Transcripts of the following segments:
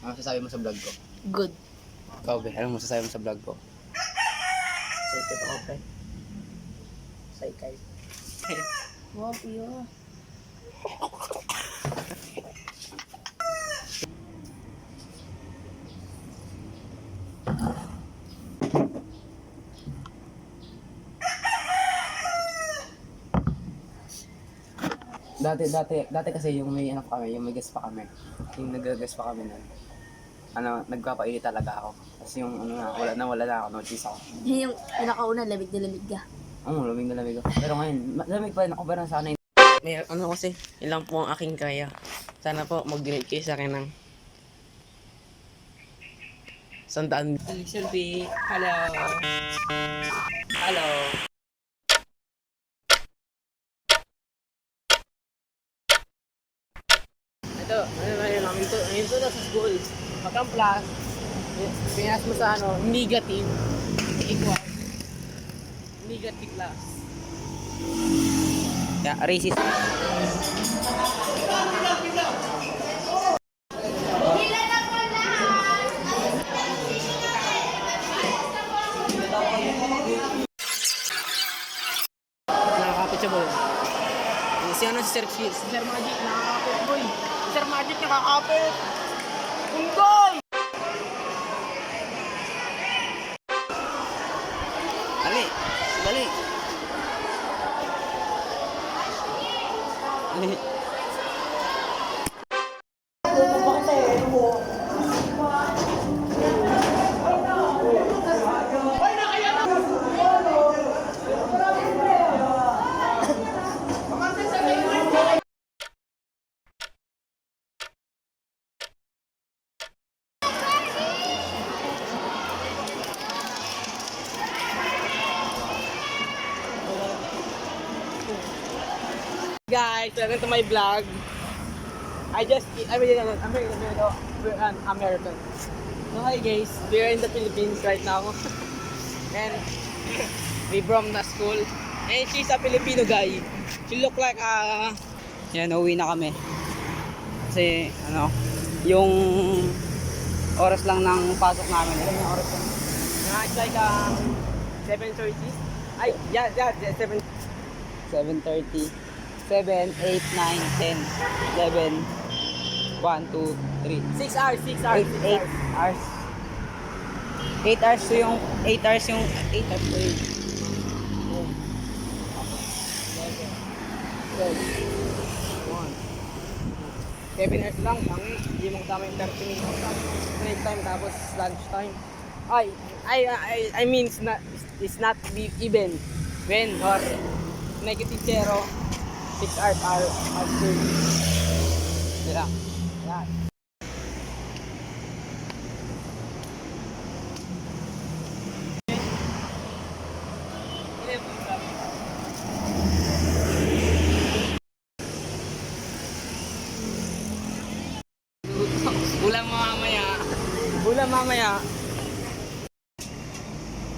Ano masasabi mo sa vlog ko? Good. Ikaw, be, anong masasabi mo sa vlog ko? Excited ako, pre. Saykay. Wow, piyo. Dati kasi yung may ano pa kami, yung may gas pa kami. Yung nag-gas pa kami nun. Ano, nagpapainit talaga ako. Tapos yung ano na, wala na ako, notice ako. Yung pinakauna, lamig na lamig ka. Oo, lamig na lamig ako. Pero ngayon, lamig pa rin ako, pero sana yun. May ano kasi, ilang po ang aking kaya. Sana po mag-donate kayo sa akin ng 100. Selfie. Hello. Hello. Ito, ito na sa school. Pagkang plus, pinas mo sa ano, negative, equal. Negative plus. Yeah, racist. Nakakapit siya, boy. Si ano, si Sir Magic, nakakapit, boy. Si Sir Magic, nakakapit. Unggoy! Dali, dali. Dali. Guys, welcome to my vlog. I'm an American. So hi guys, we're in the Philippines right now. And we from the school. And she's a Filipino guy. She look like Yan, uwi na kami. Kasi, ano, yung oras lang ng pasok namin. Alam yung oras lang. it's like 7:30. Ay, yeah, 7. 7:30. 7, 8, 9, 10, 11, 1, 2, 3. 6 hours, 6 hours. 8 hours. 8 hours to yung 8 hours yung 8 hours to yung 7 hours lang, hindi mo kasama yung 30 minutes lang. Break time tapos lunch time. I mean it's not even when or negative zero 6 hours are good. sila. Yan. Ulam mamaya. Bulan mamaya.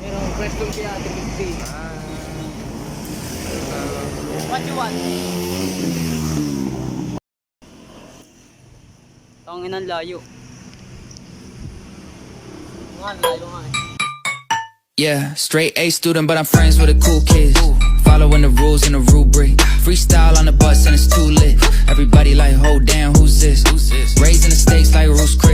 Merong question kaya Ate 50. What you want? Tangin ang layo. Layo nga eh. Yeah, straight A student, but I'm friends with the cool kids. Following the rules and the rubric. Freestyle on the bus and it's too lit. Everybody like, hold down, who's this? Raising the stakes like Roost Chris.